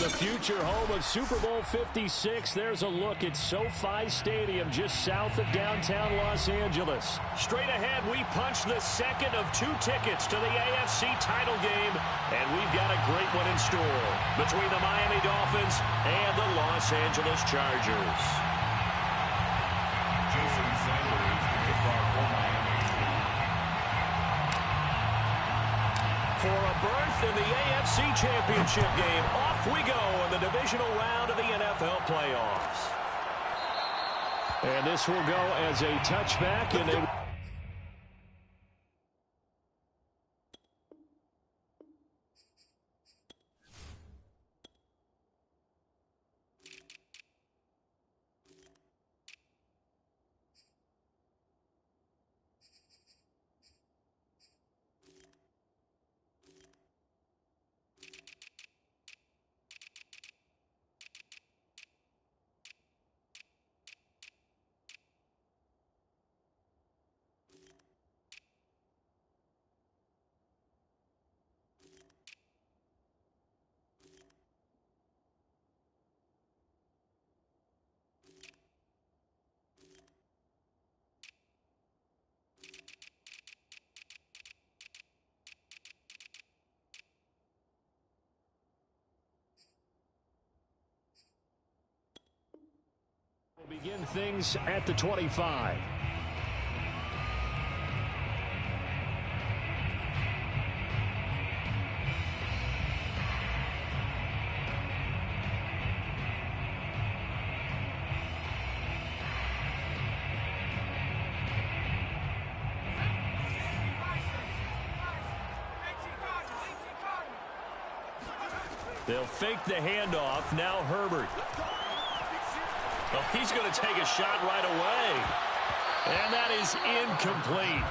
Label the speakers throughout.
Speaker 1: the future home of Super Bowl 56. There's a look at SoFi Stadium just south of downtown Los Angeles. Straight ahead, we punch the second of 2 tickets to the AFC title game, and we've got a great one in store between the Miami Dolphins and the Los Angeles Chargers.
Speaker 2: Jason Sanders, the kickoff for Miami.
Speaker 1: For a berth in the AFC Championship game, off we go in the divisional round of the NFL playoffs. And this will go as a touchback, and they... begin things at the 25. They'll fake the handoff. Now Herbert. Well, he's going to take a shot right away. And that is incomplete.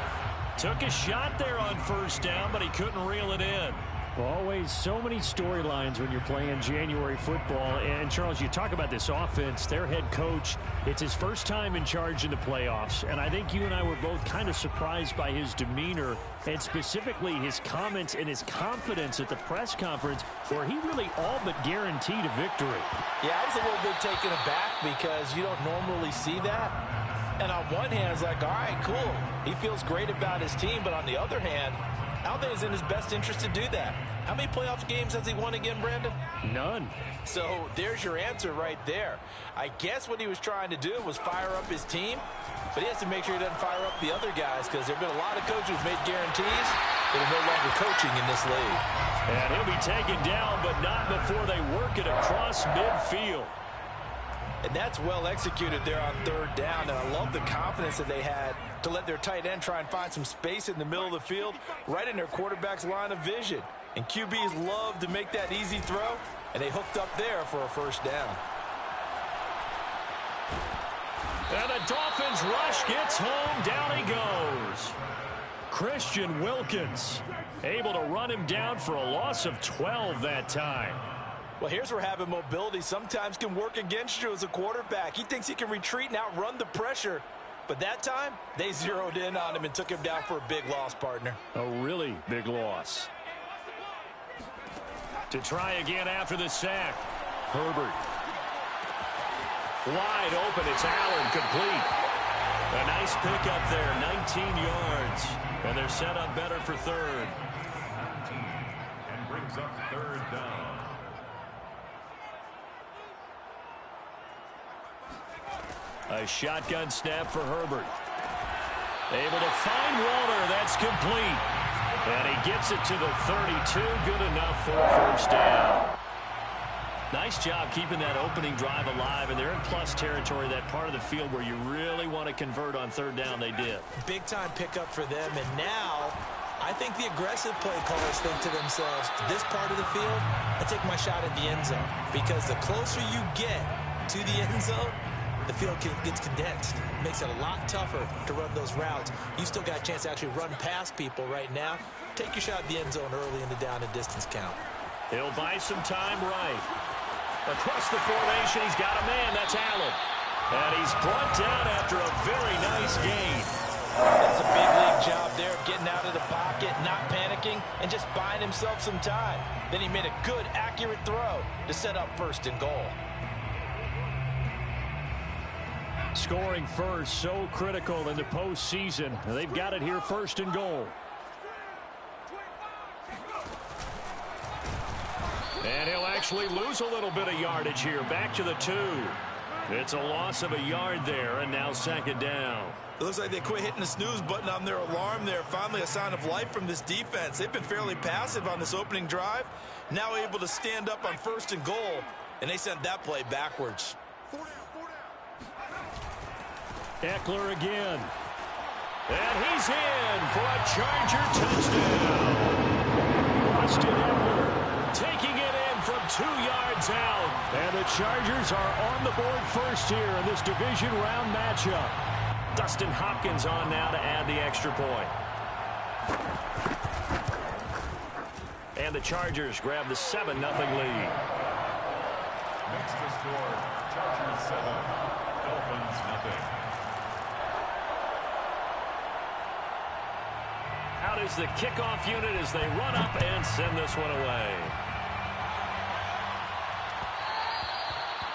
Speaker 1: Took a shot there on first down, but he couldn't reel it in. Well, always so many storylines when you're playing January football. And, Charles, you talk about this offense, their head coach, it's his first time in charge in the playoffs. And I think you and I were both kind of surprised by his demeanor and specifically his comments and his confidence at the press conference where he really all but guaranteed a victory.
Speaker 3: Yeah, I was a little bit taken aback because you don't normally see that. And on one hand, it's like, all right, cool. He feels great about his team. But on the other hand, I don't think it's in his best interest to do that. How many playoff games has he won again, Brandon?
Speaker 1: None.
Speaker 3: So there's your answer right there. I guess what he was trying to do was fire up his team, but he has to make sure he doesn't fire up the other guys because there have been a lot of coaches who've made guarantees that are no longer coaching in this league.
Speaker 1: And he'll be taken down, but not before they work it across midfield.
Speaker 3: And that's well executed there on third down. And I love the confidence that they had to let their tight end try and find some space in the middle of the field, right in their quarterback's line of vision. And QBs love to make that easy throw, and they hooked up there for a first down.
Speaker 1: And the Dolphins rush gets home. Down he goes. Christian Wilkins able to run him down for a loss of 12 that time.
Speaker 3: Well, here's where having mobility sometimes can work against you as a quarterback. He thinks he can retreat and outrun the pressure. But that time, they zeroed in on him and took him down for a big loss, partner.
Speaker 1: A really big loss. To try again after the sack. Herbert. Wide open. It's Allen, complete. A nice pickup there, 19 yards. And they're set up better for third.
Speaker 2: 19 and brings up third down.
Speaker 1: A shotgun snap for Herbert. Able to find Waller. That's complete. And he gets it to the 32. Good enough for a first down. Nice job keeping that opening drive alive. And they're in plus territory, that part of the field where you really want to convert on third down. They did.
Speaker 3: Big-time pickup for them. And now I think the aggressive play callers think to themselves, this part of the field, I take my shot at the end zone. Because the closer you get to the end zone, the field gets condensed. It makes it a lot tougher to run those routes. You still got a chance to actually run past people right now. Take your shot at the end zone early in the down and distance count.
Speaker 1: He'll buy some time right. Across the formation, he's got a man. That's Allen. And he's brought down after a very nice gain.
Speaker 3: That's a big league job there of getting out of the pocket, not panicking, and just buying himself some time. Then he made a good, accurate throw to set up 1st and goal.
Speaker 1: Scoring first, so critical in the postseason. They've got it here, 1st and goal. And he'll actually lose a little bit of yardage here. Back to the 2. It's a loss of a yard there, and now 2nd down.
Speaker 3: It looks like they quit hitting the snooze button on their alarm there. Finally a sign of life from this defense. They've been fairly passive on this opening drive. Now able to stand up on 1st and goal, and they sent that play backwards.
Speaker 1: Eckler again. And he's in for a Charger touchdown. Austin Eckler taking it in from 2 yards out. And the Chargers are on the board first here in this division round matchup. Dustin Hopkins on now to add the extra point. And the Chargers grab the 7-0 lead.
Speaker 2: Next to score, Chargers 7, Dolphins 0.
Speaker 1: Out is the kickoff unit as they run up and send this one away.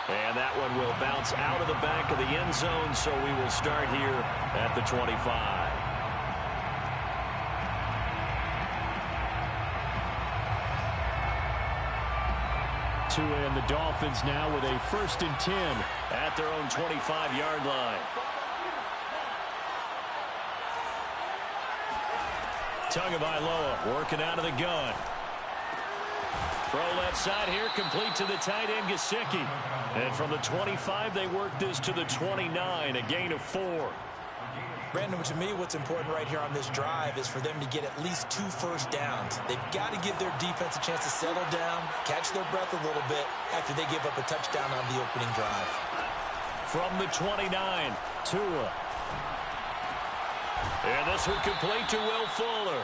Speaker 1: And that one will bounce out of the back of the end zone, so we will start here at the 25. Tua and the Dolphins now with a 1st and 10 at their own 25-yard line. Tagovailoa working out of the gun. Throw left side here, complete to the tight end, Gesicki. And from the 25, they work this to the 29, a gain of 4.
Speaker 3: Brandon, to me, what's important right here on this drive is for them to get at least 2 first downs. They've got to give their defense a chance to settle down, catch their breath a little bit after they give up a touchdown on the opening drive.
Speaker 1: From the 29, Tua. And this one complete to Will Fuller.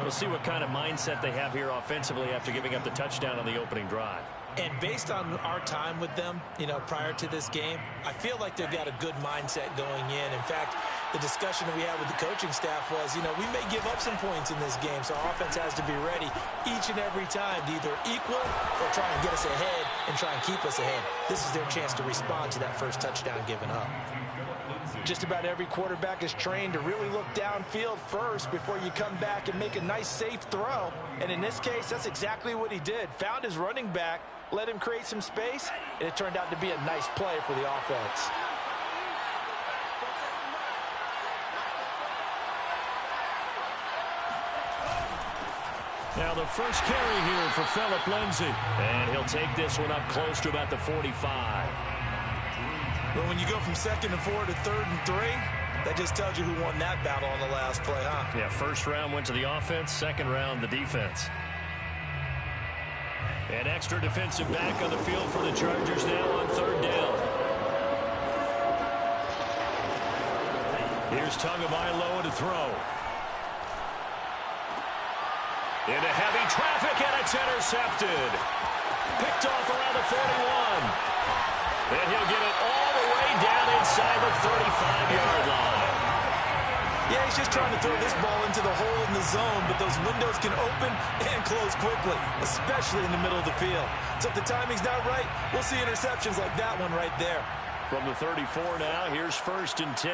Speaker 1: We'll see what kind of mindset they have here offensively after giving up the touchdown on the opening drive.
Speaker 3: And based on our time with them, prior to this game, I feel like they've got a good mindset going in. In fact, the discussion that we had with the coaching staff was, we may give up some points in this game, so our offense has to be ready each and every time to either equal or try and get us ahead and try and keep us ahead. This is their chance to respond to that first touchdown given up. Just about every quarterback is trained to really look downfield first before you come back and make a nice, safe throw. And in this case, that's exactly what he did. Found his running back, let him create some space, and it turned out to be a nice play for the offense.
Speaker 1: Now the first carry here for Phillip Lindsay. And he'll take this one up close to about the 45.
Speaker 3: Well, when you go from 2nd and 4 to 3rd and 3, that just tells you who won that battle on the last play, huh?
Speaker 1: Yeah, first round went to the offense, second round the defense. An extra defensive back on the field for the Chargers now on 3rd down. Here's Tagovailoa to throw. Into heavy traffic, and it's intercepted. Picked off around the 41. And he'll get it all the way down inside the 35-yard line.
Speaker 3: Yeah, he's just trying to throw this ball into the hole in the zone, but those windows can open and close quickly, especially in the middle of the field. So if the timing's not right, we'll see interceptions like that one right there.
Speaker 1: From the 34 now, here's 1st and 10.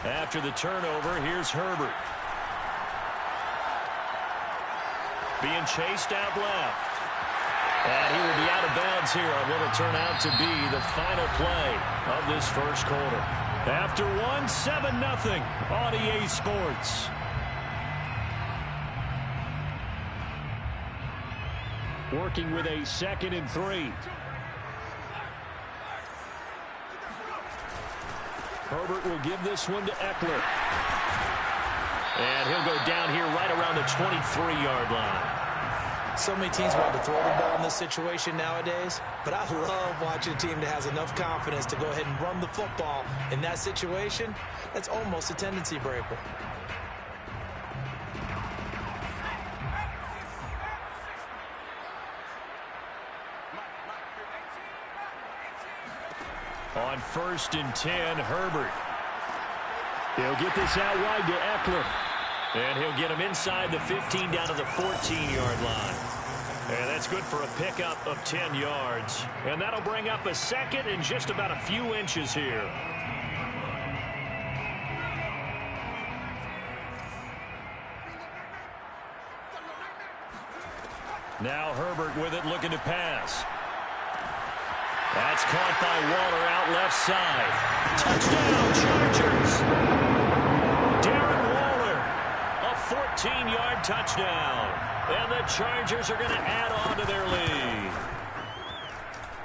Speaker 1: After the turnover, here's Herbert. Being chased out left. And he will be out of bounds here on what will turn out to be the final play of this first quarter. After one, 7-0 on EA Sports. Working with a 2nd and 3. Herbert will give this one to Eckler. And he'll go down here right around the 23-yard line.
Speaker 3: So many teams want to throw the ball in this situation nowadays, but I love watching a team that has enough confidence to go ahead and run the football. In that situation, that's almost a tendency breaker.
Speaker 1: On 1st and 10, Herbert. He'll get this out wide to Eckler. And he'll get him inside the 15 down to the 14-yard line. And that's good for a pickup of 10 yards. And that'll bring up a 2nd and just about a few inches here. Now Herbert with it, looking to pass. That's caught by Waller out left side. Touchdown, Chargers! Darren Waller, a 14-yard touchdown. And the Chargers are going to add on to their lead.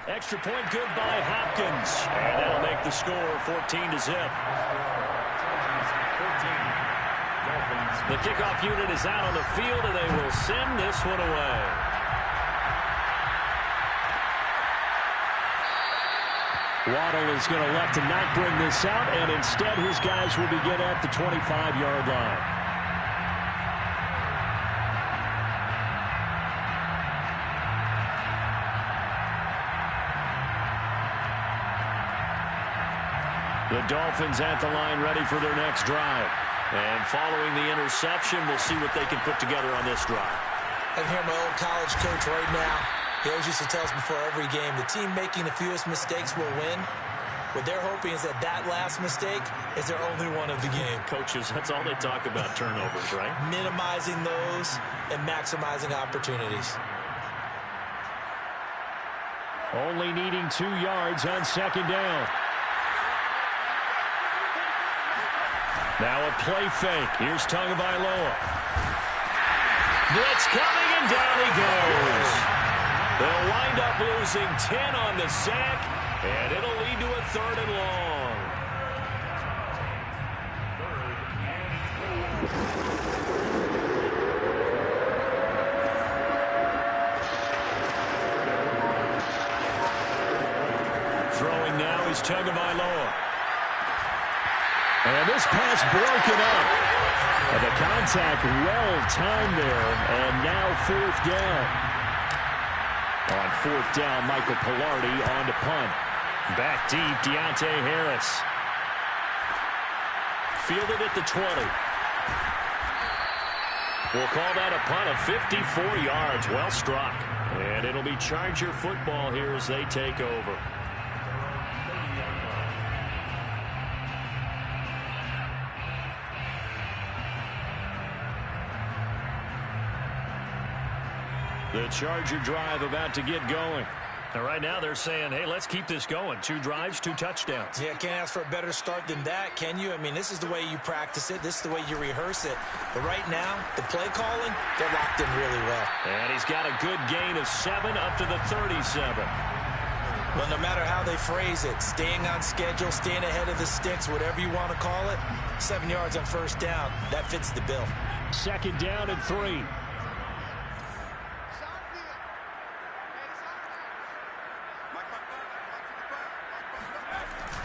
Speaker 1: Extra point good by Hopkins. And that'll make the score 14-0. The kickoff unit is out on the field, and they will send this one away. Waddle is going to elect to not bring this out, and instead his guys will begin at the 25-yard line. The Dolphins at the line ready for their next drive. And following the interception, we'll see what they can put together on this drive.
Speaker 3: I can hear my old college coach right now. He always used to tell us before every game, the team making the fewest mistakes will win. What they're hoping is that that last mistake is their only one of the game.
Speaker 1: Coaches, that's all they talk about, turnovers, right?
Speaker 3: Minimizing those and maximizing opportunities.
Speaker 1: Only needing 2 yards on 2nd down. Now a play fake. Here's Tagovailoa. Blitz coming, and down he goes. They'll wind up losing 10 on the sack, and it'll lead to a 3rd and long. Throwing now is Tagovailoa. And this pass broken up. And the contact well-timed there. And now 4th down. On 4th down, Michael Pilardi on to punt. Back deep, Deontay Harris. Fielded at the 20. We'll call that a punt of 54 yards. Well struck. And it'll be Charger football here as they take over. The Charger drive about to get going. And right now they're saying, hey, let's keep this going. 2 drives, 2 touchdowns.
Speaker 3: Yeah, can't ask for a better start than that, can you? I mean, this is the way you practice it. This is the way you rehearse it. But right now, the play calling, they're locked in really well.
Speaker 1: And he's got a good gain of 7 up to the 37.
Speaker 3: Well, no matter how they phrase it, staying on schedule, staying ahead of the sticks, whatever you want to call it, 7 yards on 1st down, that fits the bill.
Speaker 1: 2nd down and 3.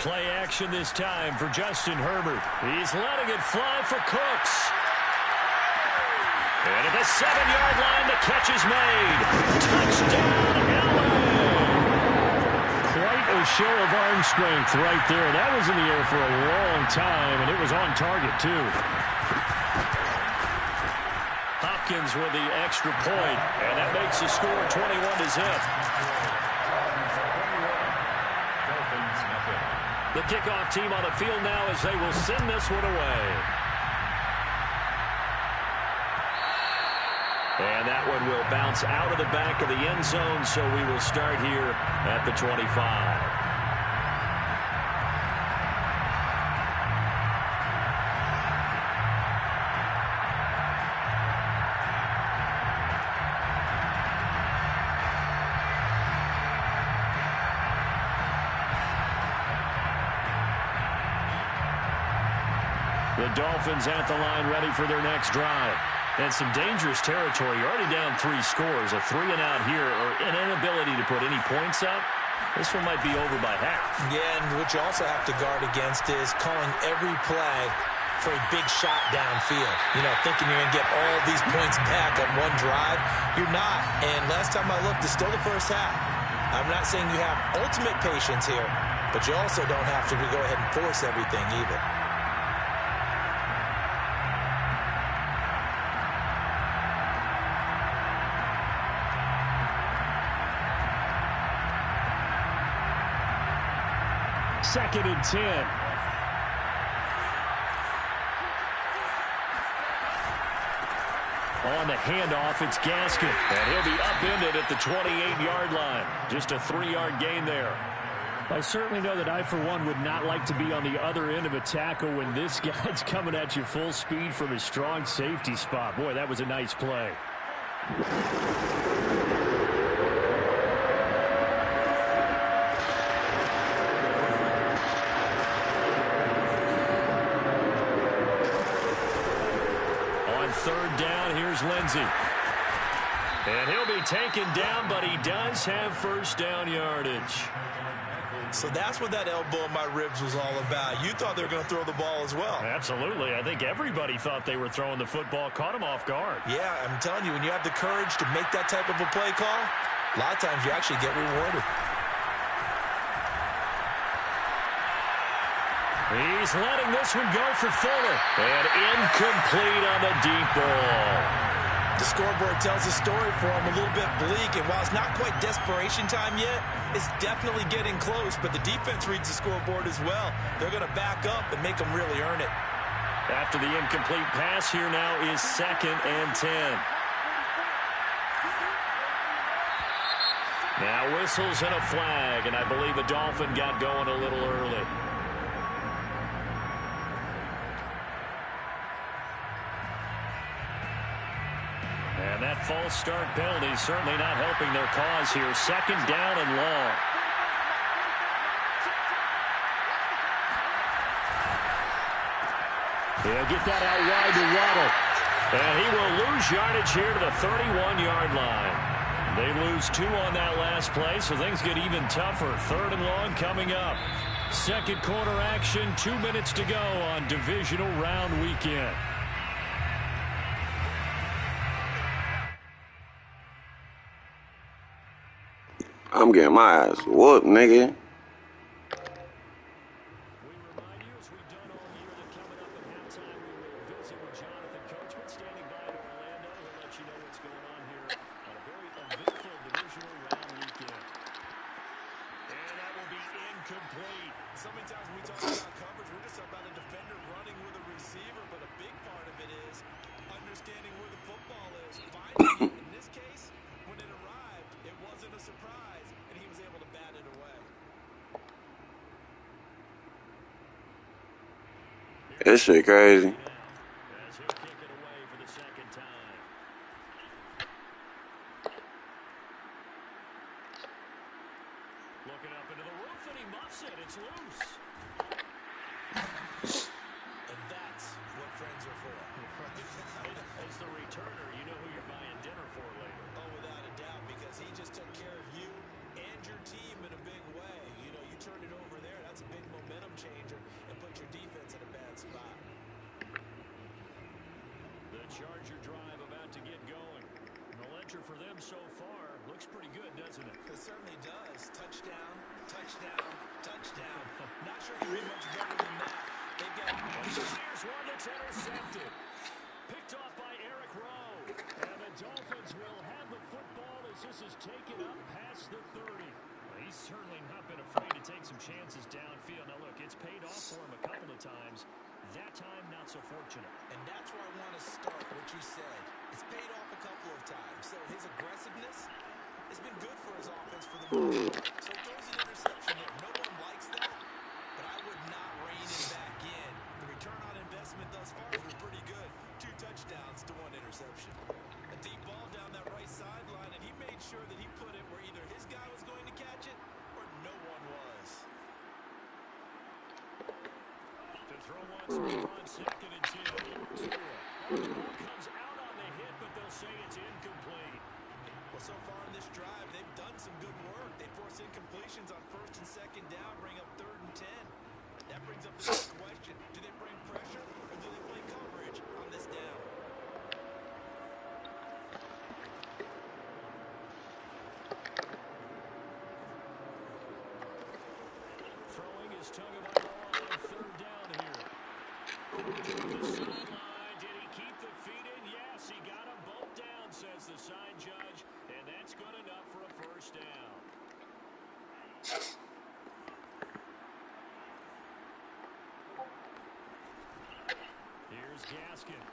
Speaker 1: Play action this time for Justin Herbert. He's letting it fly for Cooks. And at the 7-yard line, the catch is made. Touchdown, LA! Quite a show of arm strength right there. That was in the air for a long time, and it was on target, too. Hopkins with the extra point, and that makes the score 21-0. The kickoff team on the field now as they will send this one away. And that one will bounce out of the back of the end zone, so we will start here at the 25. The Dolphins at the line ready for their next drive. And some dangerous territory. You're already down 3 scores. A 3-and-out here or an inability to put any points up. This one might be over by half.
Speaker 3: Yeah, and what you also have to guard against is calling every play for a big shot downfield. You know, thinking you're going to get all these points back on one drive. You're not. And last time I looked, it's still the first half. I'm not saying you have ultimate patience here, but you also don't have to go ahead and force everything either.
Speaker 1: Second and 10. On the handoff, it's Gaskin. And he'll be upended at the 28-yard line. Just a 3-yard gain there. I certainly know that I, for one, would not like to be on the other end of a tackle when this guy's coming at you full speed from his strong safety spot. Boy, that was a nice play. Third down, here's Lindsey. And he'll be taken down, but he does have first down yardage.
Speaker 3: So that's what that elbow in my ribs was all about. You thought they were going to throw the ball as well.
Speaker 1: Absolutely. I think everybody thought they were throwing the football, caught him off guard.
Speaker 3: Yeah, I'm telling you, when you have the courage to make that type of a play call, a lot of times you actually get rewarded.
Speaker 1: He's letting this one go for Fuller. And incomplete on the deep ball.
Speaker 3: The scoreboard tells a story for him, a little bit bleak. And while it's not quite desperation time yet, it's definitely getting close. But the defense reads the scoreboard as well. They're going to back up and make them really earn it.
Speaker 1: After the incomplete pass, here now is second and 10. Now whistles and a flag. And I believe a Dolphin got going a little early. And that false start penalty certainly not helping their cause here. Second down and long. He'll get that out wide to Waddle. And he will lose yardage here to the 31-yard line. They lose 2 on that last play, so things get even tougher. Third and long coming up. Second quarter action, 2 minutes to go on divisional round weekend.
Speaker 4: I'm getting my ass whooped, nigga. This shit crazy.
Speaker 1: Looking up into the roof, and he muffs it. It's loose.
Speaker 3: And that's what friends are for.
Speaker 1: As the returner, you know who you're buying dinner for later.
Speaker 3: Oh, without a doubt, because he just took care of you and your team in a big way. You know, you turn it over there, that's a big momentum changer, and put your defense in a bad spot.
Speaker 1: The Charger drive about to get going. The ledger for them so far looks pretty good, doesn't it?
Speaker 3: It certainly does. Touchdown, touchdown, touchdown. Not sure it can be much better than that. They've got...
Speaker 1: Here's one that's intercepted. Picked off by Eric Rowe. And the Dolphins will have the football as this is taken up past the 30. Well, he's certainly not been afraid to take some chances downfield. Now, look, it's paid off for him a couple of times. That time, not so fortunate.
Speaker 3: And that's where I want to start what you said. It's paid off a couple of times. So his aggressiveness has been good for his offense for the most part. So it throws an interception there. No one likes that, but I would not rein him back in. The return on investment thus far has been pretty good. 2 touchdowns to 1 interception. A deep ball down that right sideline, and he made sure that he put it where either his guy was going to catch it or no one was.
Speaker 1: To throw once more on second and 10. The ball comes out on the hit, but they'll say it's incomplete.
Speaker 3: Well, so far in this drive, they've done some good work. They force incompletions on first and second down, bring up third and 10. That brings up the next question. Do they bring pressure or do they play coverage on this down?
Speaker 1: Throw is Tagovailoa on third down here. From the sideline, did he keep the feet in? Yes, he got them both down, says the sign judge, and that's good enough for a first down. Here's Gaskin.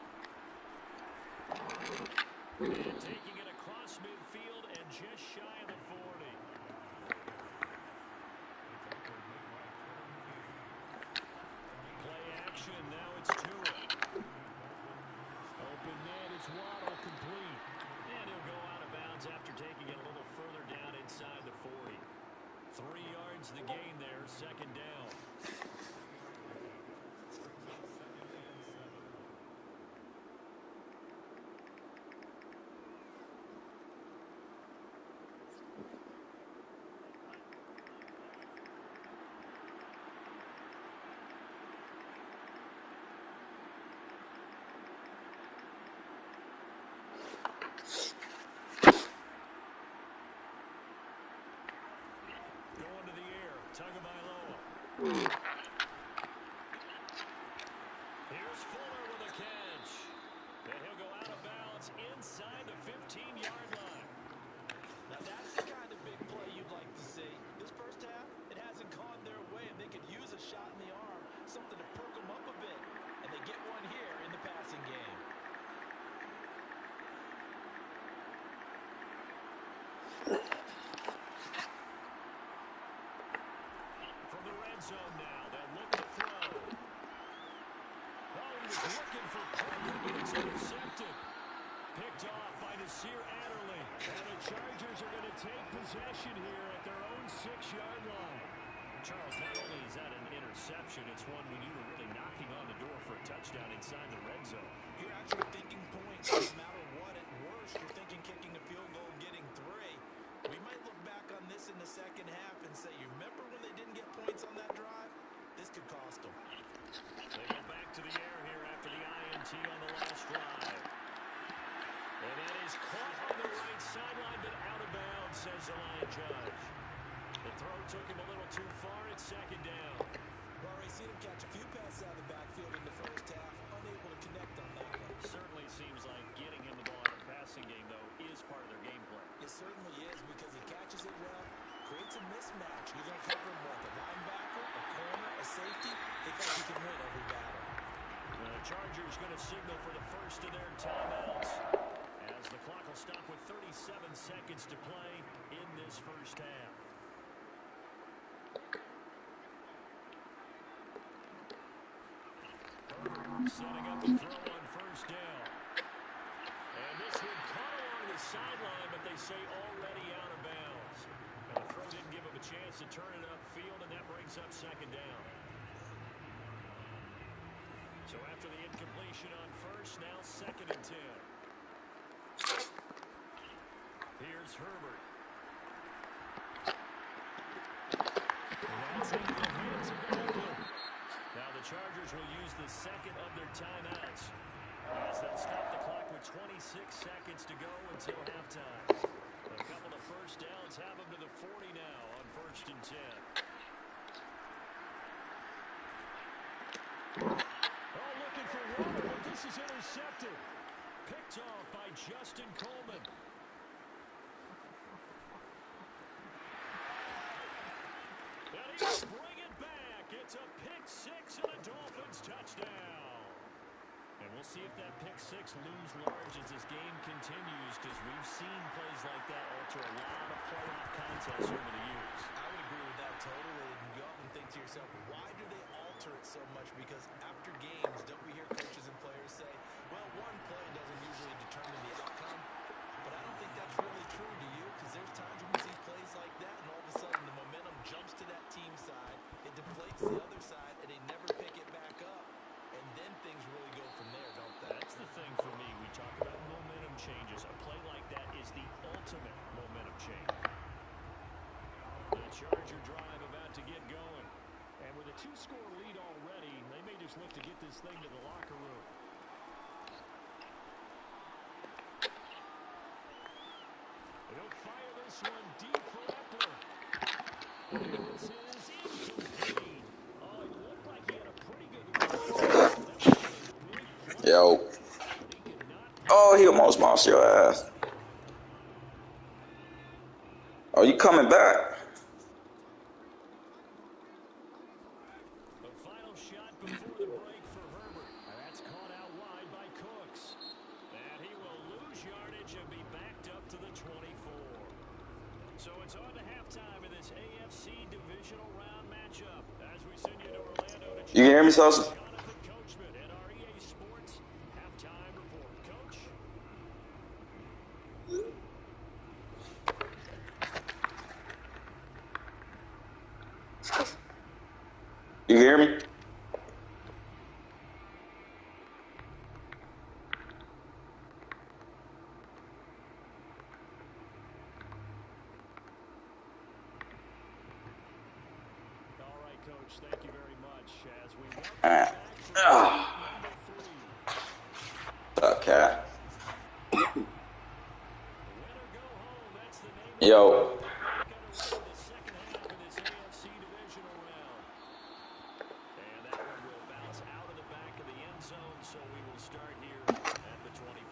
Speaker 1: And taking it across midfield and just shy of the 40. Play action, now it's Tua. Open man, it's Waddle, complete. And he'll go out of bounds after taking it a little further down inside the 40. 3 yards the gain there, second down. Going to the air, Tagovailoa. Here's Fuller with a catch. And he'll go out of bounds inside the 15-yard line.
Speaker 3: Now that's the kind of big play you'd like to see. This first half, it hasn't gone their way, and they could use a shot in the arm, something to perk them up a bit. And they get one here in the passing game.
Speaker 1: From the red zone now, they'll look to throw. Oh, he was looking for Parker, but it's intercepted. Picked off by Nasir Adderley. And the Chargers are going to take possession here at their own 6-yard line. Charles, not only is that an interception, it's one when you were really knocking on the door for a touchdown inside the red zone.
Speaker 3: You're actually thinking points. No matter what, at worst, you're thinking kicking a field goal, getting 3. We might look back on this in the second half and say, you remember when they didn't get points on that drive? This could cost them.
Speaker 1: They go back to the air here after the INT on the last drive. And that is caught on the right sideline, but out of bounds, says the line judge. The throw took him a little too far. It's second down.
Speaker 3: Well, Ray, seen him catch a few passes out of the backfield in the first half. Unable to connect on that one.
Speaker 1: Certainly seems like getting him the ball in the passing game, though, is part of their game plan.
Speaker 3: It certainly is because he catches it well, creates a mismatch. You're going to cover him with a linebacker, a corner, a safety. They think he can win every battle.
Speaker 1: The Chargers going to signal for the first of their timeouts as the clock will stop with 37 seconds to play in this first half. Setting up the throw on first down. And this one caught along the sideline, but they say already out of bounds. And the throw didn't give him a chance to turn it upfield, and that brings up second down. So after the incompletion on first, now second and 10. Here's Herbert. And that's into the hands of Oakland. Now the Chargers will use the second of their timeouts as they'll stop the clock with 26 seconds to go until halftime. A couple of first downs have them to the 40 now on first and 10. Oh, looking for Waddle, but this is intercepted. Picked off by Justin Coleman. And he'll bring it back. It's a pick six and a Dolphins touchdown. And we'll see if that pick six looms large as this game continues, because we've seen plays like that alter a lot of playoff contests over the years.
Speaker 3: I would agree with that totally. And you often think to yourself, why do they alter it so much? Because after games, don't we hear coaches and players say, well, one play doesn't usually determine the outcome. But I don't think that's really true, do you? Because there's times when we see plays like that, and all of a sudden the momentum jumps to that team side, it deflates the other side, and they never pick it back up. And then things really go from there, don't they?
Speaker 1: That's the thing for me. We talk about momentum changes. A play like that is the ultimate momentum change. The Charger drive about to get going. And with a 2-score lead already, they may just look to get this thing to the locker room. He'll fire this one deep for Eckler. And this is incomplete.
Speaker 5: Yo. Oh, he almost lost your ass. Oh, you coming back?
Speaker 1: The final shot before the break for Herbert. That's caught out wide by Cooks. And he will lose yardage and be backed up to the 24. So it's on to halftime in this AFC divisional round matchup. As we send you to Orlando to
Speaker 5: You can hear me, Sosa?
Speaker 1: Jonathan Coachman at our EA Sports halftime report. Coach?
Speaker 5: You can hear me?
Speaker 1: All right, Coach. Thank you very much. As we welcome
Speaker 5: All right.
Speaker 1: you back for number 3.
Speaker 5: What's up, Cat?
Speaker 1: Win or go home, that's the name of
Speaker 5: Yo.
Speaker 1: the break underway in the second half of this AFC divisional round. And that one will bounce out of the back of the end zone, so we will start here at the 25.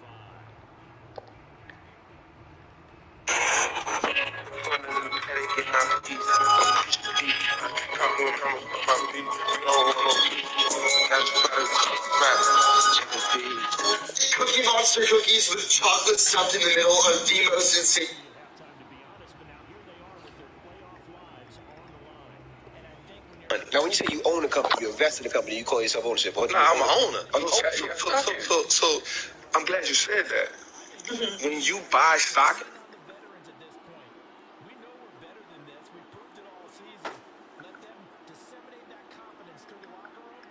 Speaker 6: Cookie Monster cookies with chocolate stuffed in the middle are the most insane.
Speaker 1: Halftime, to be honest, but now here they are with their playoff lives on the line. And I think when you're
Speaker 7: Now, when you say you own a company, you invest in a company, you call yourself ownership. Or
Speaker 6: Nah, I'm an owner.
Speaker 7: So I'm glad you said that. When you buy stock,
Speaker 1: on the veterans at this point, we know we're better than this. We've proved it all season. Let them disseminate that confidence through the locker room.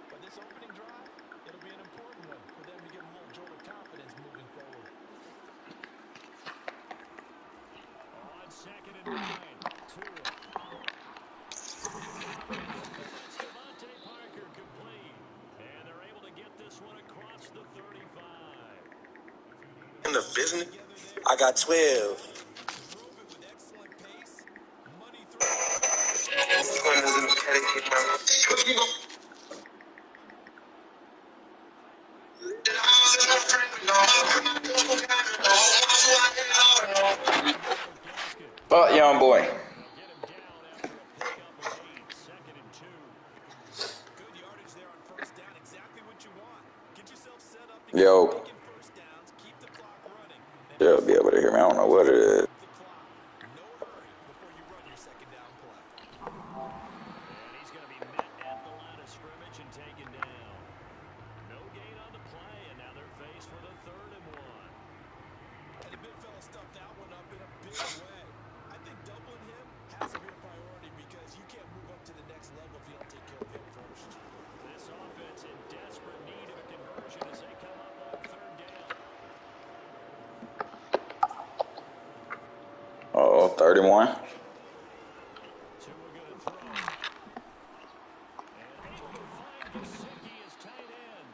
Speaker 1: But this opening drive, it'll be an important one for them to get a little jolt of confidence moving forward. On 2nd and 9, Tua. That's Devontae Parker complete. And they're able to get this one across the 35.
Speaker 7: in the business,
Speaker 3: I got 12.
Speaker 1: Drove it with excellent pace. Money through.
Speaker 6: Cookie Monster.
Speaker 5: Fuck, young boy.
Speaker 1: They'll get him down after a pickup of 8. 2nd and 2.
Speaker 3: Good yardage there on first down. Exactly what you want. Get yourself set up to
Speaker 5: Yo.
Speaker 3: keep making first downs. Keep the clock running. And
Speaker 5: You'll be able to hear me. I don't know what it is.
Speaker 3: the clock. No hurry before you run your second down play.
Speaker 1: And he's going to be met at the line of scrimmage and taken down. No gain on the play, and now they're faced with a 3rd and 1.
Speaker 3: And the big fella stuffed that one up in a big way. I think doubling him has to be a priority because you can't move up to the next level if you don't take care of him first.
Speaker 1: This offense in desperate need of a conversion as they come up on 3rd down.
Speaker 5: Oh, 31.
Speaker 1: Tua going to throw. And able to find Gesicki as tight end.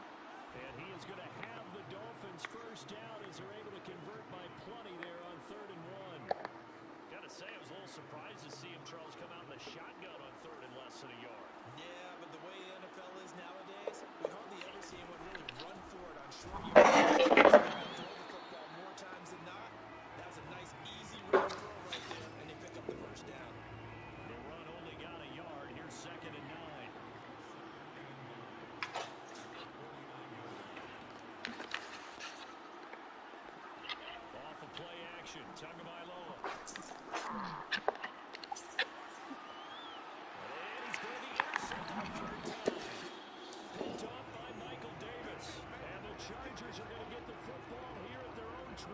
Speaker 1: And he is going to have the Dolphins first down as they're able to convert by plenty there on 3rd and 1. Got to say, I was a little surprised to see him, Charles, come out in the shotgun on 3rd and less than a yard.
Speaker 3: Yeah, but the way the NFL is nowadays, we hardly ever see anyone really run for it on short yardage. Throw the football more times than not. That was a nice, easy run throw right there, and they pick up the first down.
Speaker 1: The run only got a yard. Here's 2nd and 9. Off the play action. Tagovailoa. And he's going to be intercepted a 3rd time. Picked off by Michael Davis. And the Chargers are going to get the football here at their own 23.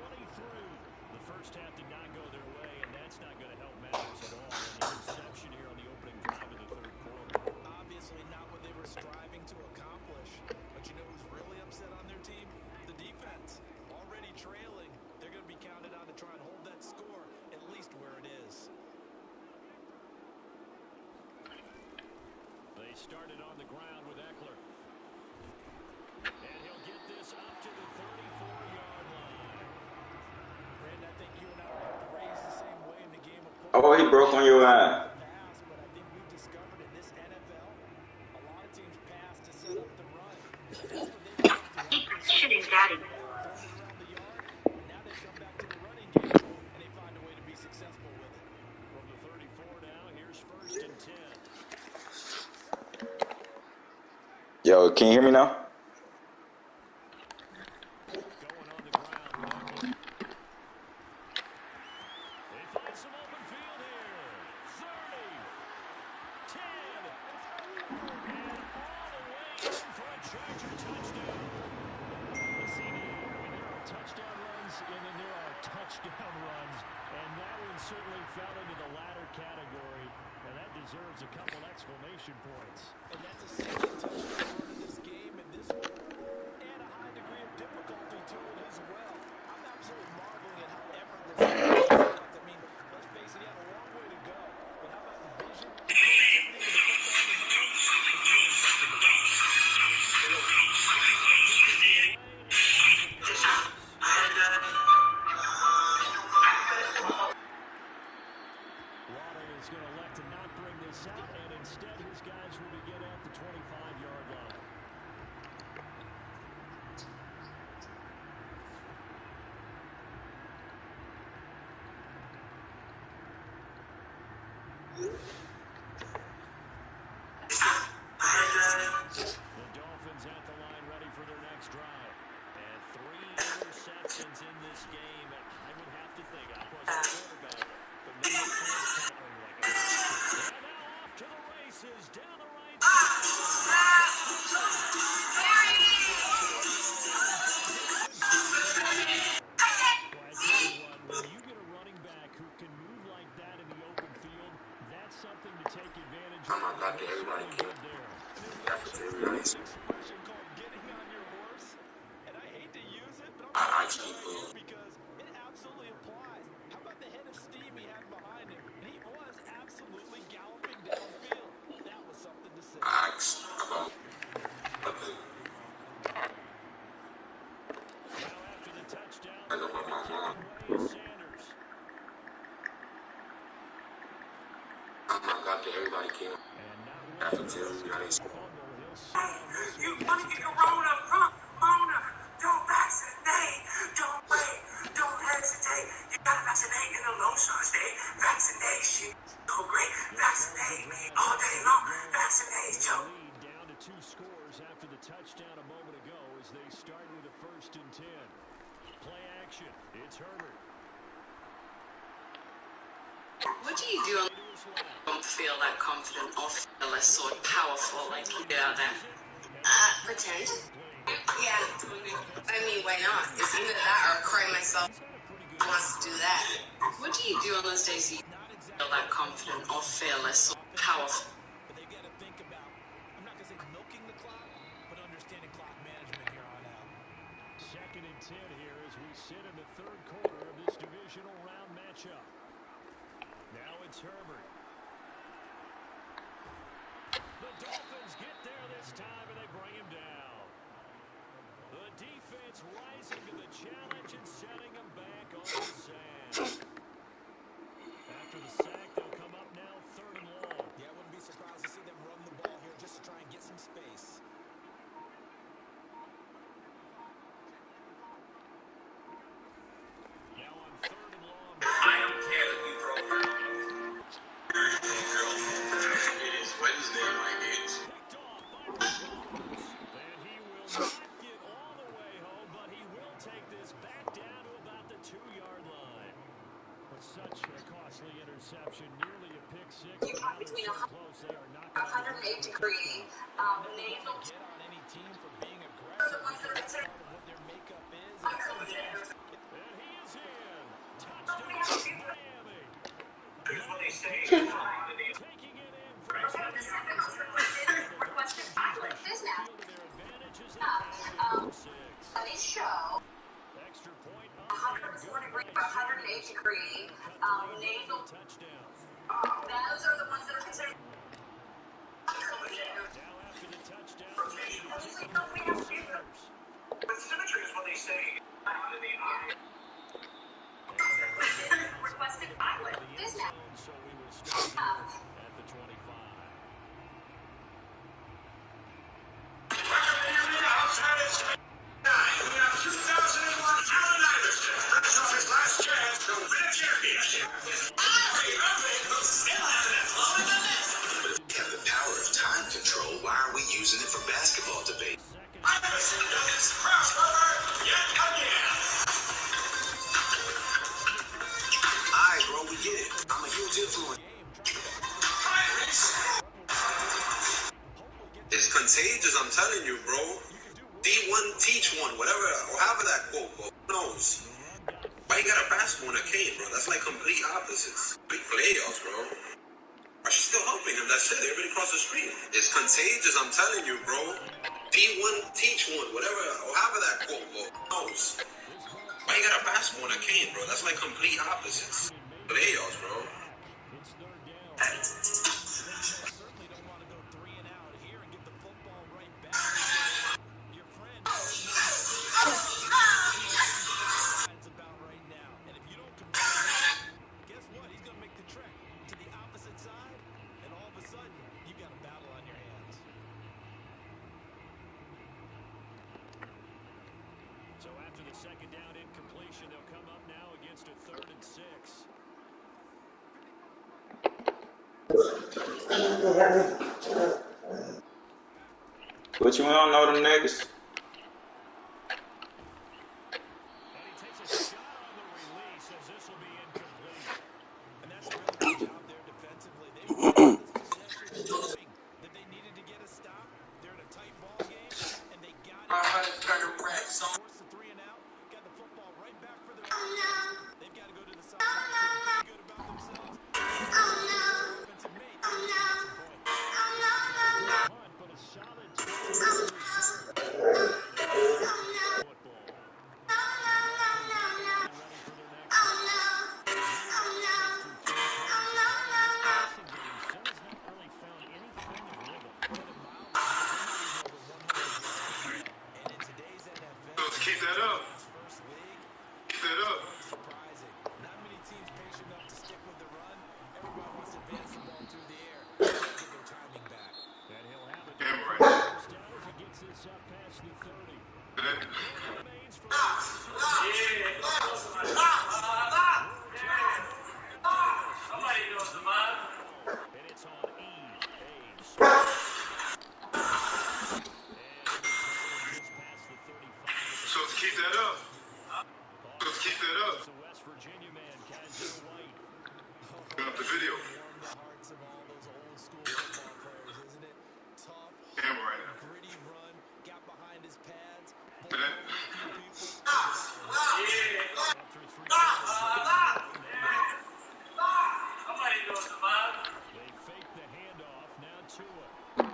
Speaker 1: The first half did not go their way, and that's not going to help matters at all. An interception here on the opening drive of the 3rd quarter.
Speaker 3: Obviously not what they were striving to accomplish. But you know who's really upset on their team? The defense. Already trailing. They're going to be counted on to try and hold that score at least where it is.
Speaker 1: They started on the ground with Eckler. And he'll get this up to the 34-yard line.
Speaker 3: Brandon, I think you and I were both raised the same way in the game of
Speaker 5: Oh, he broke on your eye.
Speaker 3: pass, but I think we've discovered in this NFL, a lot of teams pass to set up the run. That's what they've done throughout this
Speaker 5: Yo, can you hear me now?
Speaker 1: Going on the ground with Eckler. They find some open field here. 30, 10, and all the way in for a Charger touchdown. CD, there are touchdown runs, and then there are touchdown runs, and that one certainly fell into the latter category, and that deserves a couple exclamation points.
Speaker 3: And that's a second touchdown run in this game, and this one and a high degree of difficulty to it as well. I'm absolutely marveling at how effortless it was. I mean, let's face it, he had a long way to go, but how about the vision, the creativity, and the football in his hands? It's really something to watch.
Speaker 1: Waddle is going to elect to not bring this out, and instead his guys will begin at the 25-yard line. The Dolphins at the line ready for their next drive. And 3 interceptions in this game. I would have to think I was a quarterback, but number 4 is powering like a rocket. And now off to the races down the right when you get a running back who can move like that in the open field, that's something to take advantage of. Everybody good there.
Speaker 3: There's an expression called getting on your horse, and I hate to use it, but I'm going to use it because it absolutely applies. How about the head of steam he had behind him? And he was absolutely galloping downfield. That was something to say.
Speaker 1: Now after the touchdown, Sanders.
Speaker 7: Everybody came after Terry Rice.
Speaker 8: You want to get corona from Mona. Don't vaccinate. Don't wait. Don't hesitate. You got to vaccinate in the lotion state. Vaccination. So great. Vaccinate me all day long. Vaccinate, Joe.
Speaker 1: Down to 2 scores after the touchdown a moment ago as they start with a 1st and 10. Play action. It's Herbert.
Speaker 9: What do you do? Don't feel that confident or feel as so powerful like you do out there? Pretend. Yeah. I mean, why not? It's either that or cry myself wants to do that. What do you do on those days you feel that confident or feel as so powerful?
Speaker 3: But they've got to think about, I'm not going to say milking the clock, but understanding clock management here on out.
Speaker 1: 2nd and 10 here as we sit in the 3rd quarter of this divisional round matchup. Now it's Herbert. The Dolphins get there this time, and they bring him down. The defense rising to the challenge and setting him back on the sand. After the sack, they'll come up now 3rd and long.
Speaker 3: Yeah, I wouldn't be surprised to see them run the ball here just to try and get some space.
Speaker 1: Now on 3rd and long.
Speaker 7: I don't care that you broke her. It is Wednesday, my kids.
Speaker 1: Picked off by Mahomes. And he will not get all the way home, but he will take this back down to about the 2-yard line. With such a costly interception, nearly a pick 6.
Speaker 9: You talk between
Speaker 1: So close, they are not
Speaker 9: 108 degree nasal.
Speaker 3: Get on any team for being aggressive because that's part of what their makeup is.
Speaker 1: And he is in. Touchdown, Miami.
Speaker 8: Here's what they say.
Speaker 1: Taking it in for a
Speaker 9: Requested pilot business.
Speaker 1: their advantages at 6.
Speaker 9: This show,
Speaker 1: Extra point
Speaker 9: 104 degree, 108 degree nasal.
Speaker 1: touchdown.
Speaker 9: Those are the ones that are considered.
Speaker 1: Now after the touchdown,
Speaker 8: With symmetry is what they say.
Speaker 9: Requested pilot business.
Speaker 1: so we will start here at the 25.
Speaker 7: Have the power of time control. Why are we using it for basketball
Speaker 6: get it. I'm a huge influence. It's contagious, I'm telling you, bro. See one, teach one, whatever, or however that quote goes. Who knows? Why you got a basketball and a cane, bro? That's like complete opposites. Big playoffs, bro. Why she still helping him? That's it. Everybody across the street. It's contagious, I'm telling you, bro. See one, teach one, whatever, or however that quote goes. Who knows? Why you got a basketball and a cane, bro? That's like complete opposites. Playoffs, bro.
Speaker 1: So after the second down incompletion, they'll come up now against a 3rd and 6.
Speaker 5: What you want to know them niggas?
Speaker 1: And he takes a shot on the release as this will be incomplete. And that's a really good job there defensively. They were in this possession knowing that they needed to get a stop. They're in a tight ball game, and they got it. Forced the 3 and out, got the football right back for their They've got to go to the sidelines feeling pretty good about themselves. Offensive mates. But a solid 12
Speaker 2: Keep that up. Keep that up.
Speaker 3: Surprising. Not many teams patient enough to stick with the run. Everybody wants to advance the ball through the air. They get their timing back.
Speaker 1: And he'll have it.
Speaker 2: Damn right.
Speaker 1: He gets this up past the 30.
Speaker 8: Somebody knows the man.
Speaker 1: And it's on Aves.
Speaker 2: So let's keep that up. Let's keep that up.
Speaker 1: The West Virginia man, Kaiser White.
Speaker 2: Bring up the video.
Speaker 3: The hearts of all those old school football players, isn't it? Tough,
Speaker 2: Damn right.
Speaker 3: gritty run, got behind his pads.
Speaker 8: Somebody knows the man.
Speaker 1: They fake the handoff. Now Tua. And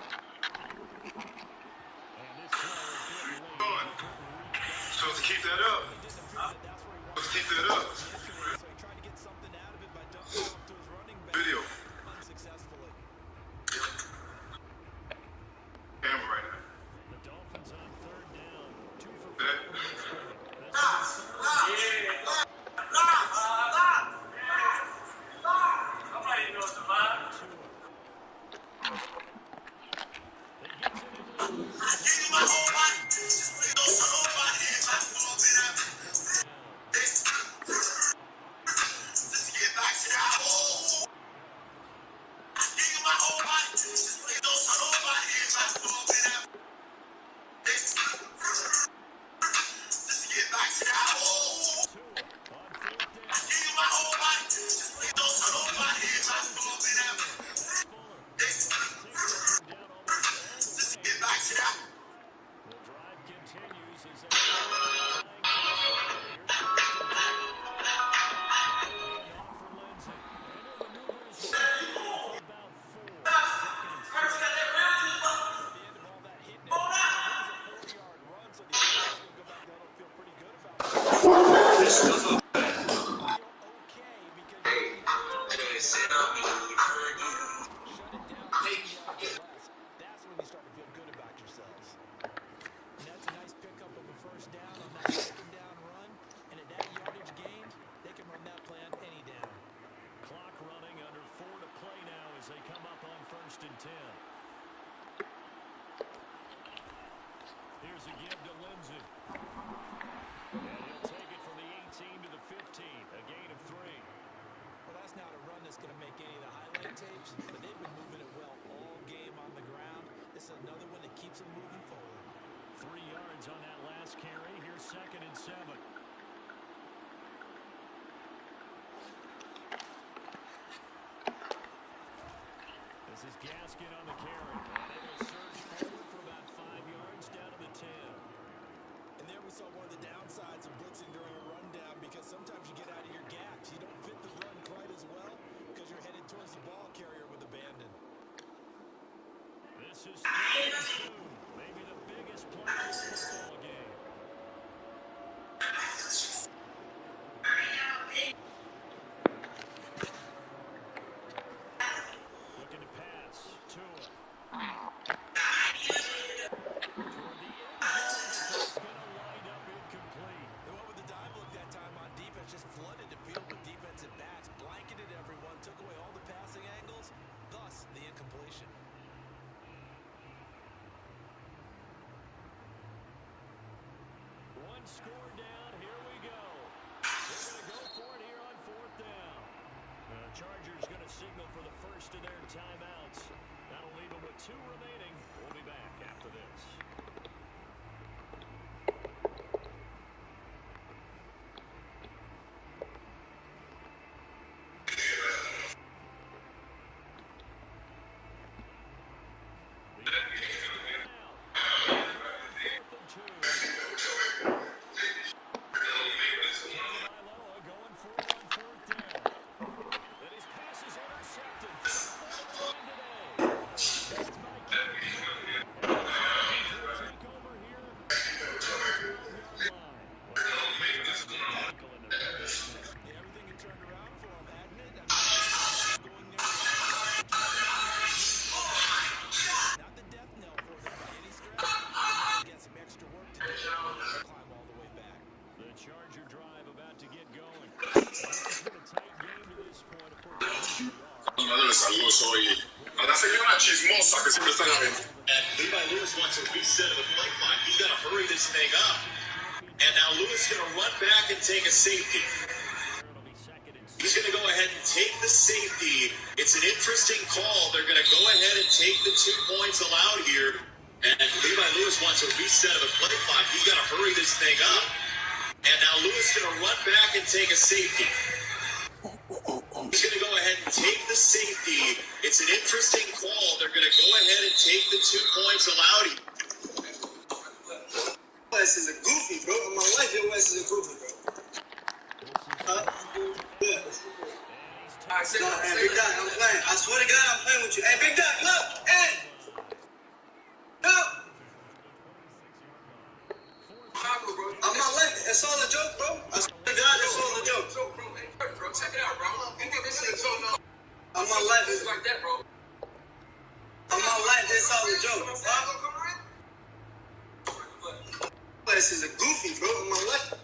Speaker 1: this throw is good late.
Speaker 2: So let's keep that up. Let's keep that up.
Speaker 3: So he tried to get something out of it by dumping off to his running back.
Speaker 2: Video.
Speaker 3: Unsuccessfully.
Speaker 2: Damn right.
Speaker 1: The Dolphins on 3rd down. 2 for 4.
Speaker 2: That.
Speaker 8: Somebody knows the man.
Speaker 1: The drive continues as they Here's a give to Lindsey. And he'll take it from the 18 to the 15. A gain of 3.
Speaker 3: Well, that's not a run that's going to make any of the highlight tapes, but they've been moving it well all game on the ground. This is another one that keeps them moving forward.
Speaker 1: 3 yards on that last carry. Here's 2nd and 7. is through soon. Maybe the biggest play in the football game. Looking to pass. Tua. Toward the end zone, but that's going to wind up incomplete.
Speaker 3: And what with the dive look that time on defense, just flooded the field with defensive backs, blanketed everyone, took away all the passing angles, thus the incompletion.
Speaker 1: One score down. Here we go. They're going to go for it here on 4th down. Chargers going to signal for the first of their timeouts. That'll leave them with 2 remaining. We'll be back after this.
Speaker 10: And Levi Lewis wants a reset of the play clock. He's got to hurry this thing up. And now Lewis going to run back and take a safety. He's going to go ahead and take the safety. It's an interesting call. They're going to go ahead and take the 2 points allowed here. And Levi Lewis wants a reset of the play clock. He's got to hurry this thing up. And now Lewis going to run back and take a safety. He's going to go ahead and take the safety. It's an interesting call. They're going to go ahead and take the 2 points allowed.
Speaker 6: Wes is a goofy, bro. In my life, your Wes is a goofy, bro. Yeah. Hey, Big Doc, I'm playing. I swear to God, I'm playing with you. Hey, Big Doc, look. Hey. Look. I'm not letting it. It's all a joke, bro. I swear to God, it's all a joke. Bro, check it out, bro. You think this shit so no? I'm not letting it like that, bro. I'm not letting this all a joke. This is a goofy, bro. I'm not letting it.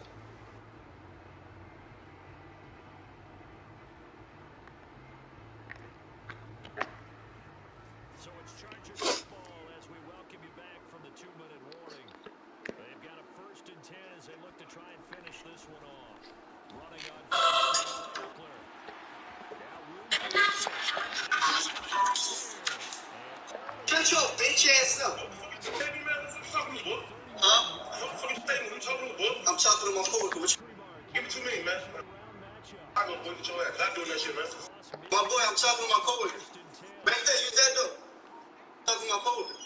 Speaker 1: So it's Chargers football as we welcome you back from the 2-minute warning. They've got a 1st and 10 as they look to try and finish this one off. Running on Eckler.
Speaker 6: Shut your bitch ass up. Huh? I'm talking to my coworker.
Speaker 2: Give it to me, man. I'm gonna boy, get your ass. Not doing that shit, man.
Speaker 6: My boy, I'm talking to my coworker. Back there, you dead though. I'm talking to my coworker.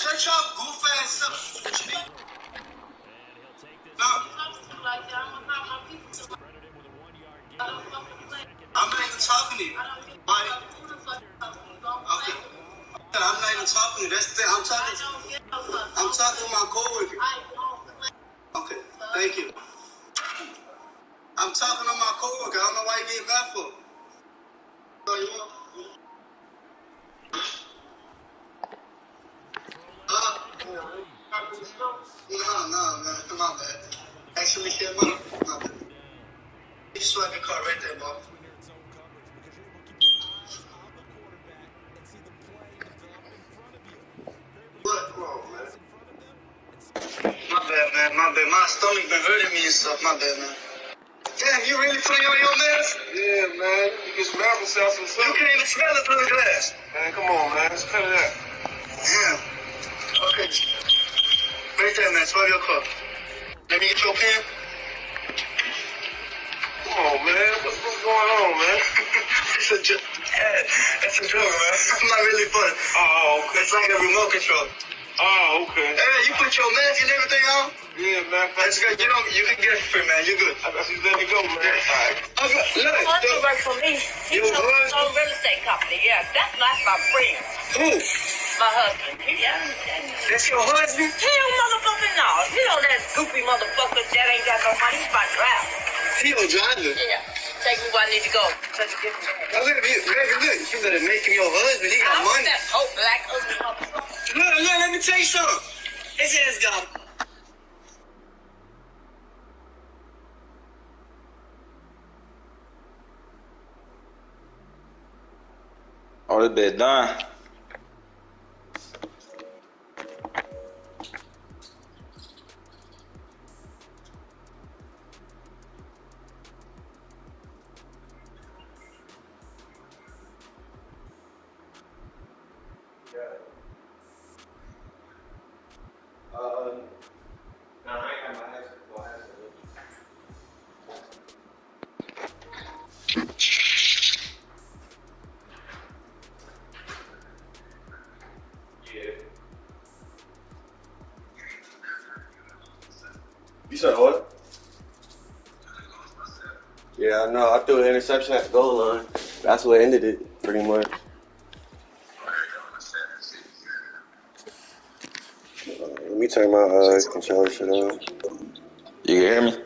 Speaker 6: Shut your goof ass up. What you mean? No. I'm not even talking to you. Okay. I'm not even talking to you. That's the thing. I'm talking to my coworker. Okay. Thank you. I'm talking to my coworker. I don't know why you getting mad for. So you know. No, man. Come on, man. Actually, shit, man. No, man. You swipe the car right there, bro. What? Whoa, man. My bad, man. My bad. My stomach been hurting me and stuff. My bad, man. Damn, you really putting on your mask?
Speaker 2: Yeah, man. You can smell yourself some stuff.
Speaker 6: You can't even smell it through the glass.
Speaker 2: Man, come on, man. Let's cut it out.
Speaker 6: Damn. Okay. Right there, man. Swipe your car. Let me get your pen.
Speaker 2: Come on, man. What's going on, man?
Speaker 6: It's a joke. Yeah, that's a joke, man. It's not really fun.
Speaker 2: Oh, okay.
Speaker 6: It's like a remote control.
Speaker 2: Oh, okay.
Speaker 7: Hey, you put your mask and everything on?
Speaker 2: Yeah, man.
Speaker 7: That's good. You can get it free, man. You're good.
Speaker 2: I just let it go, man.
Speaker 7: All right.
Speaker 8: My husband works for me. He owns his own real estate company. Yeah, that's not my friend.
Speaker 7: Who?
Speaker 8: My husband.
Speaker 7: That's your husband?
Speaker 8: Hell, motherfucker, no. You know that goofy motherfucker that ain't got no money. He's my driver.
Speaker 7: He your driver?
Speaker 8: Yeah. Take me where I need to go. Such a different man.
Speaker 7: Baby, look. You better make him your husband. He got money.
Speaker 8: That black ugly motherfucker.
Speaker 7: Look, let me tell you something. His ass got.
Speaker 5: Oh, this bit done.
Speaker 4: You said what? Yeah, I know. I threw an interception at the goal line. That's what ended it, pretty much. Let me turn my controller shit on.
Speaker 5: You can hear me?